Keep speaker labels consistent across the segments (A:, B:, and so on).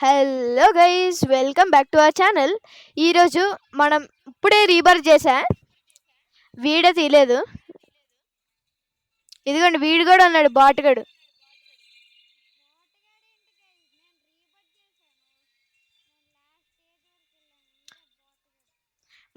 A: Hello guys, welcome back to our channel. ఈరోజు మనం ఇప్పుడే రీబర్త్ చేసా. వీడియో తీయలేదు. ఇదిగోండి, వీడు కూడా ఉన్నాడు, బాటుగాడు.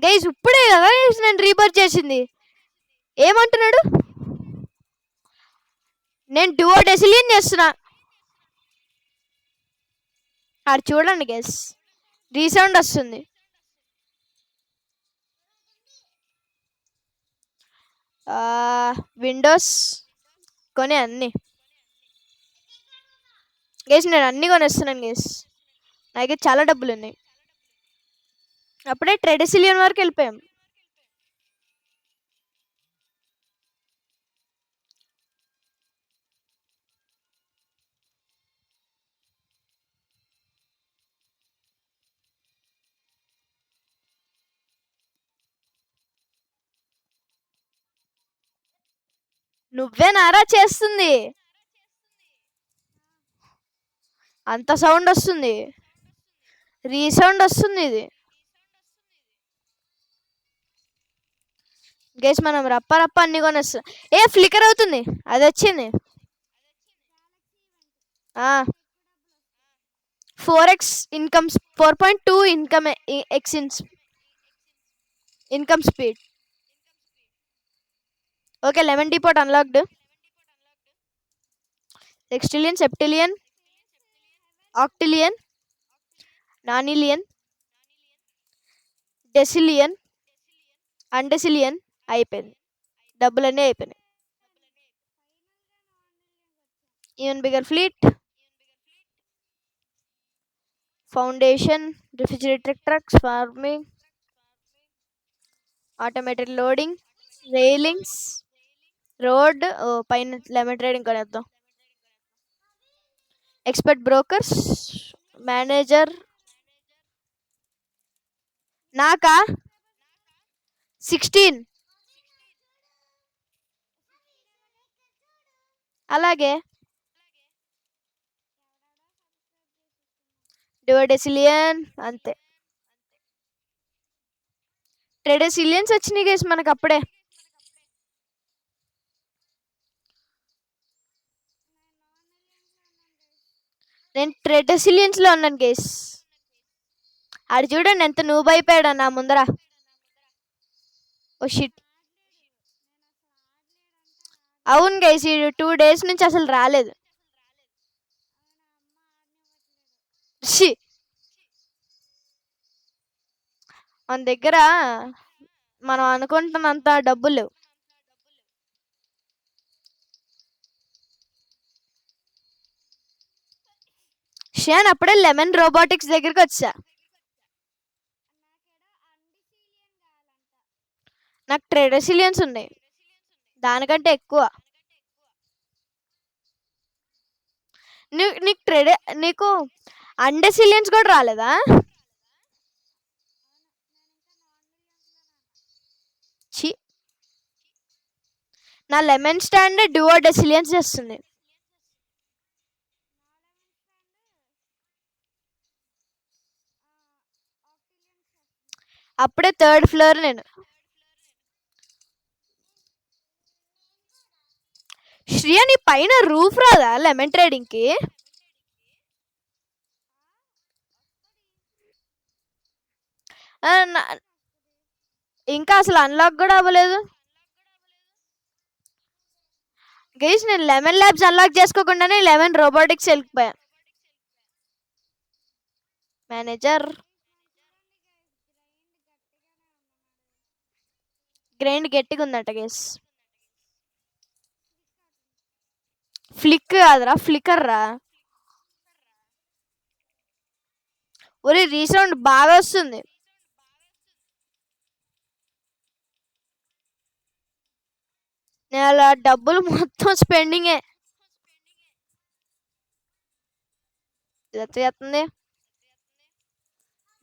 A: గైస్, ఇప్పుడే కదా నేను రీబర్త్ చేసింది. ఏమంటున్నాడు? నేను డువో డెసిలియన్ చేస్తున్నా. అది చూడండి గైస్, రీసౌండ్ వస్తుంది. విండోస్ కొని అన్నీ గైస్, నేను అన్నీ కొనేస్తున్నాను గైస్. నాకే చాలా డబ్బులు ఉన్నాయి. అప్పుడే ట్రెడిసిలియన్ వరకు వెళ్ళిపోయాం. నువ్వే నారా చేస్తుంది, అంత సౌండ్ వస్తుంది, రీసౌండ్ వస్తుంది. ఇది గేస్ మనం రప్ప రప్ప అన్ని కొనేస్తాం. ఫ్లికర్ అవుతుంది, అది వచ్చింది. 4x income, 4.2 income income speed. Okay, lemon depot unlocked. Sextillion, septillion, octillion, nonillion, decillion, undecillion అయిపోయింది. డబ్బులన్నీ అయిపోయినాయి. Even bigger fleet, foundation, refrigerator trucks, farming, automated loading, railings, road. పైన లెమన్ ట్రేడింగ్ కొనేద్దాం. Expert brokers, manager. నాకా 16. అలాగే డివోడెసిలియన్ అంతే. ట్రెడెసిలియన్స్ వచ్చినాయి gas మనకు అప్పుడే. నేను ట్రెడెసిలియన్స్ లో ఉన్నాను గేస్. ఆడు చూడండి ఎంత నూబ్ అయిపోయాడు నా ముందర. Oh shit. అవును గైస్, ఈ 2 days నుంచి అసలు రాలేదు. మన దగ్గర మనం అనుకుంటున్నంత డబ్బులు లేవు. షాన్ అప్పుడే లెమన్ రోబోటిక్స్ దగ్గరికి వచ్చా. నాకు ట్రెడెసిలియన్స్ ఉన్నాయి, దానికంటే ఎక్కువ. నీకు అండెసిలియన్స్ కూడా రాలేదా? చి, నా లెమన్ స్టాండ్ డువో డెసిలియన్స్ చేస్తుంది. అప్పుడే 3rd ఫ్లోర్ నేను. శ్రియ, నీ పైన రూఫ్ రాదా లెమన్ ట్రేడింగ్ కి? ఇంకా అసలు అన్లాక్ కూడా అవ్వలేదు గైస్. నేను లెమన్ ల్యాబ్స్ అన్లాక్ చేసుకోకుండానే లెమన్ రోబోటిక్స్ వెళ్ళిపోయా. మేనేజర్, గ్రైండ్ గట్టిగా ఉందట గైస్. ఫ్లిక్ కాదురా, ఫ్లికర్ రా. ఒరే, రీసౌండ్ బాగా వస్తుంది. నేను అలా డబ్బులు మొత్తం స్పెండింగే. చేస్తుంది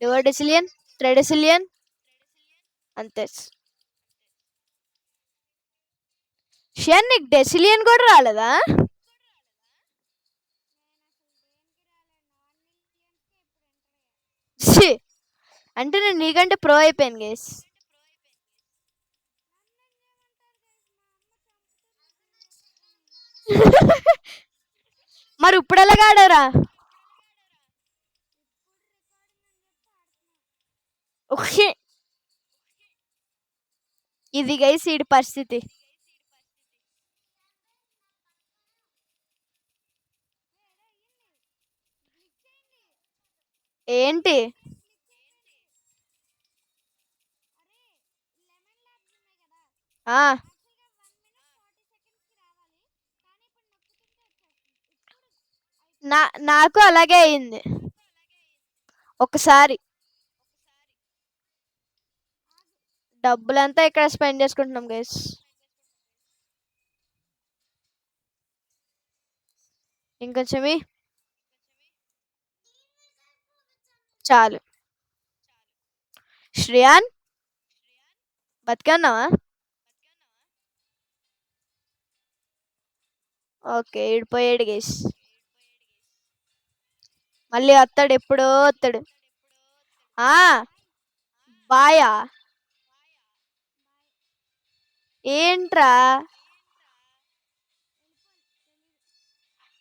A: డివోడెసిలియన్, ట్రెడెసిలియన్ అంతే. షియన్, నీకు డెసిలియన్ కూడా రాలేదా? అంటే నేను నీకంటే ప్రో అయిపోయాను గైస్. మరి ఇప్పుడు ఎలాగ ఆడారా? ఓకే, ఇది గైస్ ఈడి పరిస్థితి. ఏంటి? ఆ నాకు అలాగే అయింది ఒకసారి. డబ్బులంతా ఇక్కడ స్పెండ్ చేసుకుంటున్నాం గైస్. ఇంకొంచెం చాలు. శ్రేయాన్, బతికన్నావా? ఓకే, ఇడిపోయాడు గైస్. మళ్ళీ వస్తాడు, ఎప్పుడో వస్తాడు. బాయా? ఏంట్రా?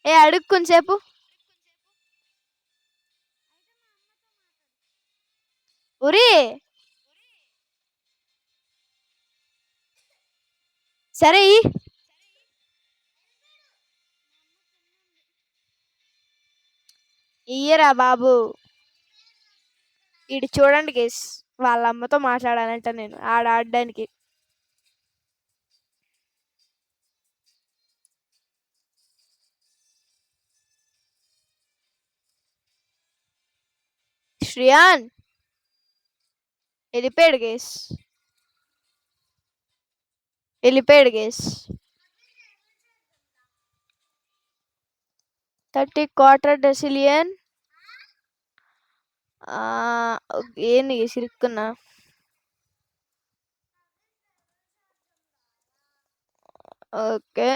A: అడుగు కొంచెంసేపు. ఉరి సరే ఇయ్యరా బాబు. ఇటు చూడండి గేస్, వాళ్ళ అమ్మతో మాట్లాడాలంట నేను ఆడడానికి. శ్రియాన్ వెళ్ళిపోయాడు గేస్. 30 quarter decillion. ఏంది సిరుక్కున్నా. Okay,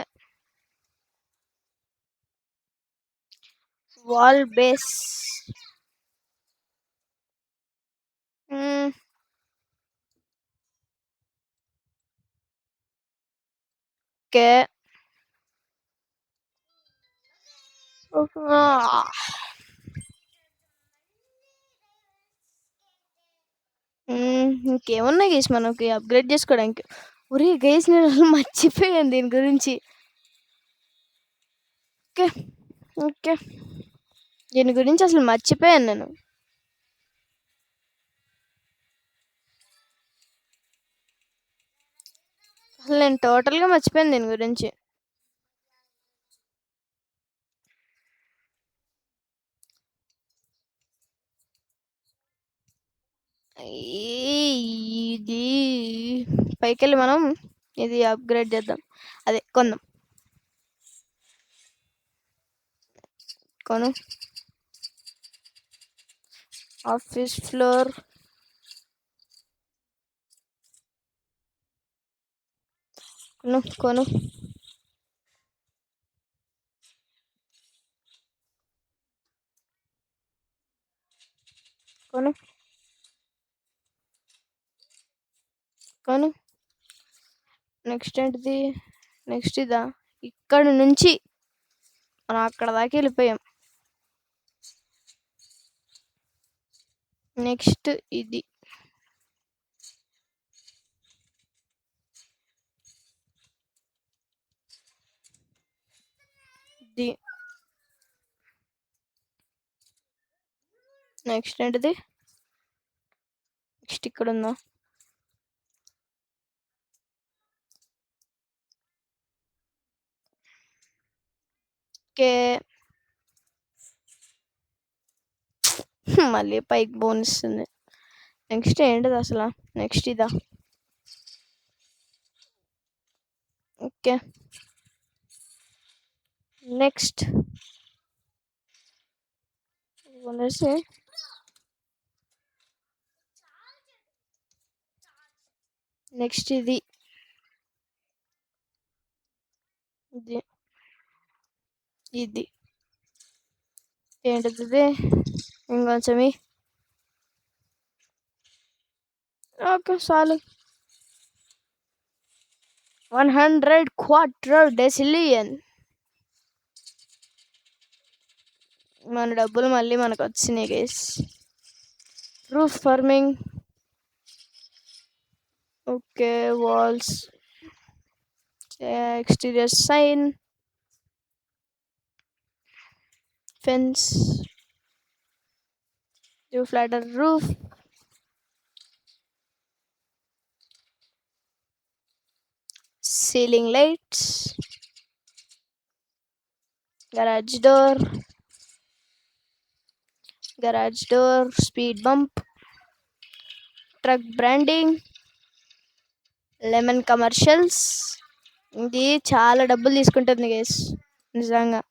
A: wall base. ఓకే, ఇంకేమున్నాయి గేస్ మనకి అప్గ్రేడ్ చేసుకోవడానికి? ఒరే గేస్, నేను అసలు మర్చిపోయాను దీని గురించి. ఓకే ఓకే, దీని గురించి అసలు మర్చిపోయాను నేను. అసలు నేను టోటల్గా మర్చిపోయాను దీని గురించి. ఇది పైకెళ్ళి మనం ఇది అప్గ్రేడ్ చేద్దాం, అదే కొందాం. కొను. Office floor. కొను కొను. కొను కొను. నెక్స్ట్ ఏంటిది? నెక్స్ట్ ఇదా? ఇక్కడ నుంచి మనం అక్కడ దాకా వెళ్ళిపోయాం. నెక్స్ట్ ఇది. నెక్స్ట్ ఏంటిది? నెక్స్ట్ ఇక్కడ ఉందా? ఓకే, మళ్ళీ పైకి బోనిస్తుంది. నెక్స్ట్ ఏంటిది అసలు? నెక్స్ట్ ఇదా? ఓకే, నెక్స్ట్ నెక్స్ట్ ఇది. ఇది ఇది ఏంటిది? ఇంకొంచెం ఓకే. చాలు. 100 క్వార్టర్ డెసిలియన్. మన డబ్బులు మళ్ళీ మనకొచ్చినాయి guys. Roof farming. Okay. Walls. Exterior sign. Fence. Flatter roof. Ceiling lights. garage door, speed bump, truck branding, lemon commercials. ఇది చాలా డబ్బులు తీసుకుంటుంది గైస్ నిజంగా.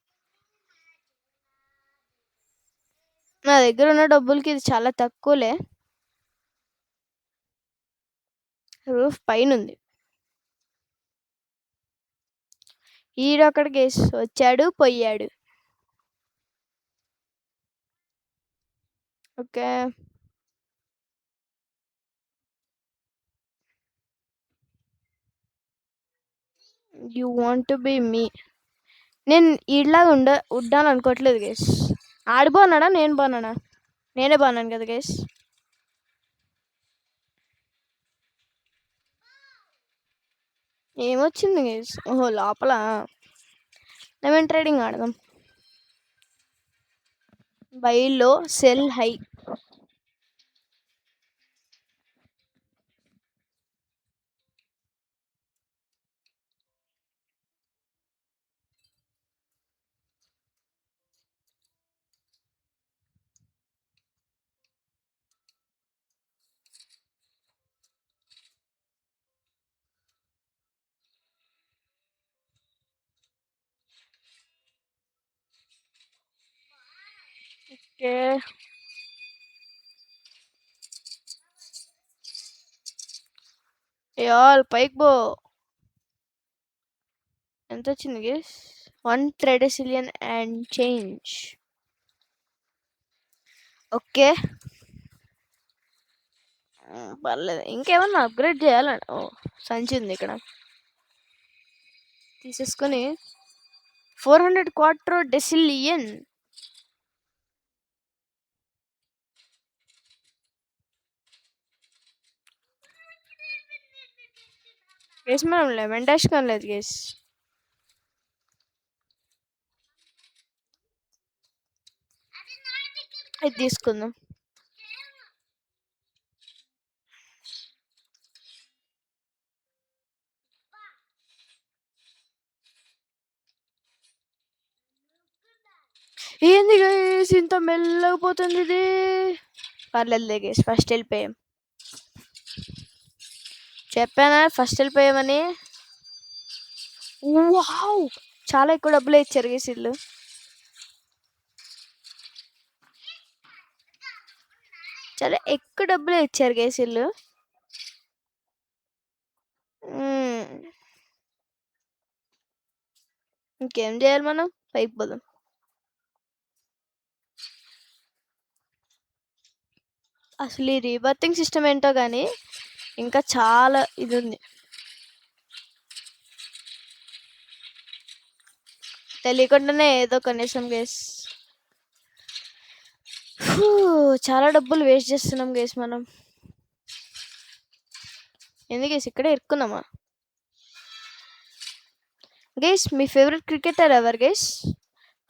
A: నా దగ్గర ఉన్న డబ్బులకి ఇది చాలా తక్కువలే. రూఫ్ పైన ఉంది. ఈడొకటి గైస్ వచ్చాడు పోయాడు. Okay. You want to be me. నేను ఈడ్లాగా ఉండాలని అనుకోవట్లేదు గైస్. ఆడు బాగున్నాడా నేను బాగున్నానా? నేనే బాగున్నాను కదా గైస్. ఏమొచ్చింది గైస్? ఓహో లోపల. లెమన్ ట్రేడింగ్ ఆడదాం. Buy low sell high. ఓకే. యాల్ పైకి పో. ఎంత వచ్చింది guys? 1 tredecillion and change. Okay. పర్లేదు. ఇంకేమన్నా అప్గ్రేడ్ చేయాలని. ఓ సంచి ఉంది ఇక్కడ తీసేసుకొని 400 క్వార్టర్ డెసిలియన్. గేస్ మనం లెమన్ డాష్ కొనలేదు గేస్. ఇది తీసుకుందాం. ఏంది గేస్ ఇంత మెల్లగా పోతుంది ఇది? పర్లేదు గేస్ ఫస్ట్ వెళ్ళిపోయాం. చెప్పానా ఫస్ట్ వెళ్ళిపోయామని. వావ్ చాలా ఎక్కువ డబ్బులు ఇచ్చారు గేస్ ఇల్లు. చాలా ఎక్కువ డబ్బులు ఇచ్చారు గేస్ ఇల్లు. ఇంకేం చేయాలి మనం? పైకి పోదాం. అసలు ఈ రీబర్తింగ్ సిస్టమ్ ఏంటో కానీ ఇంకా చాలా ఇది ఉంది. తెలియకుండానే ఏదో కనీసం గేస్ చాలా డబ్బులు వేస్ట్ చేస్తున్నాం గేస్ మనం. ఎందుకు గేస్ ఇక్కడే ఇరుక్కున్నామా? గేస్ మీ ఫేవరెట్ క్రికెటర్ ఎవరు గేస్?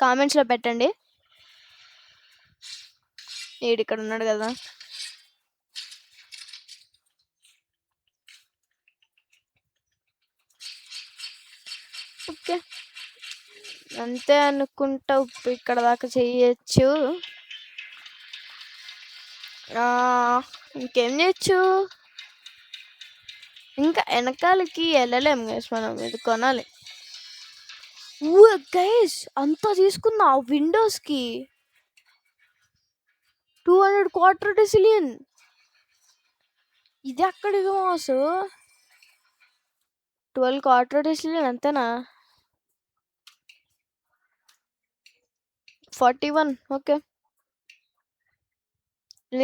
A: కామెంట్స్లో పెట్టండి. ఈడు ఇక్కడ ఉన్నాడు కదా. ఓకే అంతే అనుకుంటా. ఇక్కడ దాకా చెయ్యొచ్చు. ఇంకేం చేయొచ్చు? ఇంకా వెనకాలకి వెళ్ళలేము గైస్ మనం. ఇది కొనాలి. గైస్ అంతా తీసుకున్నా విండోస్కి 200 క్వార్టర్ డెసిలియన్. ఇది అక్కడికి మాసు 12 క్వార్టర్ డెసిలియన్ అంతేనా? 41. ఓకే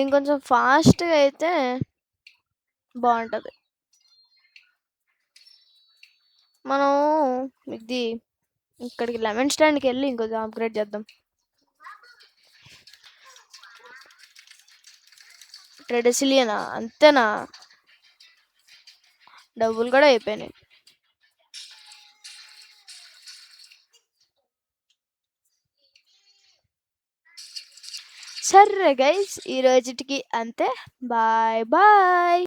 A: ఇంకొంచెం ఫాస్ట్గా అయితే బాగుంటుంది. మనం ఇది ఇక్కడికి లెమన్ స్టాండ్కి వెళ్ళి ఇంకొంచెం అప్గ్రేడ్ చేద్దాం. ట్రెడిసిలియనా అంతేనా? డబ్బులు కూడా అయిపోయినాయి. సరే గైస్, ఈ రోజుటికి అంతే. Bye bye.